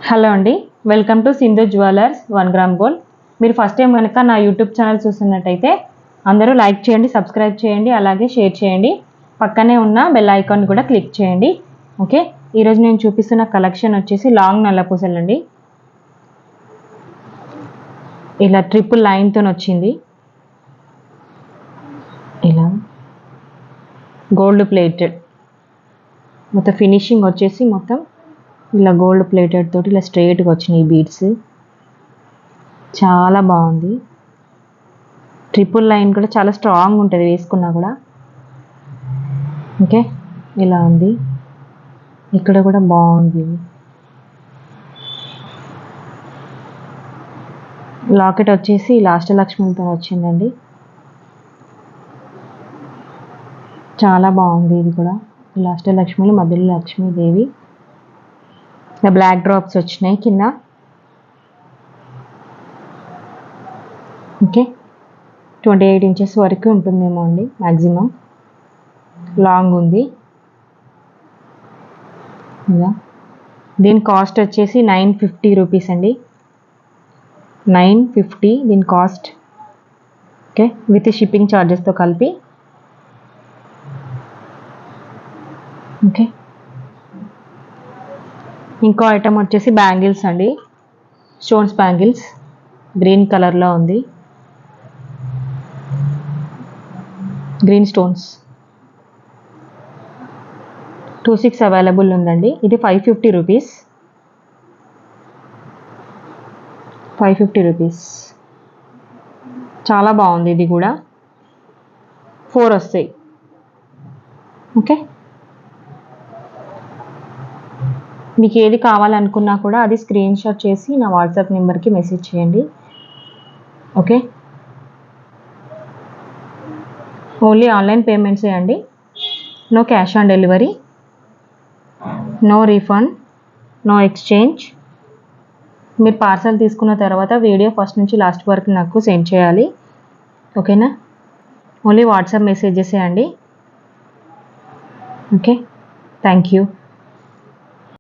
Hello అండి, welcome to Sindhu jewellers 1 gram gold. మీరు first time కనుక నా యూట్యూబ్ ఛానల్ చూస్తున్నట్టయితే అందరూ లైక్ చేయండి, సబ్స్క్రైబ్ చేయండి, అలాగే షేర్ చేయండి. పక్కనే ఉన్న బెల్ ఐకాన్ కూడా క్లిక్ చేయండి. ఓకే, ఈరోజు నేను చూపిస్తున్న కలెక్షన్ వచ్చేసి లాంగ్ నల్ల పూసలు అండి. ఇలా ట్రిపుల్ లైన్తో వచ్చింది. ఇలా గోల్డ్ ప్లేటెడ్, మొత్తం ఫినిషింగ్ వచ్చేసి మొత్తం ఇలా గోల్డ్ ప్లేటెడ్ తోటి ఇలా స్ట్రైట్గా వచ్చినాయి బీడ్స్. చాలా బాగుంది. ట్రిపుల్ లైన్ కూడా చాలా స్ట్రాంగ్ ఉంటుంది వేసుకున్నా కూడా. ఓకే, ఇలా ఉంది. ఇక్కడ కూడా బాగుంది. లాకెట్ వచ్చేసి ఇలా అష్టలక్ష్మితో వచ్చిందండి. చాలా బాగుంది. ఇది కూడా ఇలా అష్టలక్ష్మిలు, మధ్యలో లక్ష్మీదేవి. బ్లాక్ డ్రాప్స్ వచ్చినాయి కింద. ఓకే, 28 ఇంచెస్ వరకు ఉంటుందేమో అండి మ్యాక్సిమం. లాంగ్ ఉంది. ఇలా దీని కాస్ట్ వచ్చేసి 950 రూపీస్ అండి. 950 దీని కాస్ట్. ఓకే, విత్ షిప్పింగ్ ఛార్జెస్తో కలిపి. ఓకే, ఇంకో ఐటమ్ వచ్చేసి బ్యాంగిల్స్ అండి. స్టోన్స్ బ్యాంగిల్స్ గ్రీన్ కలర్లో ఉంది. గ్రీన్ స్టోన్స్ 26 అవైలబుల్ ఉందండి. ఇది 550 రూపీస్. 550 రూపీస్. చాలా బాగుంది. ఇది కూడా 4 వస్తాయి. ఓకే, మీకు ఏది కావాలనుకున్నా కూడా అది స్క్రీన్ షాట్ చేసి నా వాట్సాప్ నెంబర్కి మెసేజ్ చేయండి. ఓకే, ఓన్లీ ఆన్లైన్ పేమెంట్సే అండి. No cash on delivery, no refund, no exchange. మీరు పార్సల్ తీసుకున్న తర్వాత వీడియో ఫస్ట్ నుంచి లాస్ట్ వరకు నాకు సెండ్ చేయాలి. ఓకేనా? ఓన్లీ వాట్సాప్ మెసేజెసే అండి. Okay, thank you.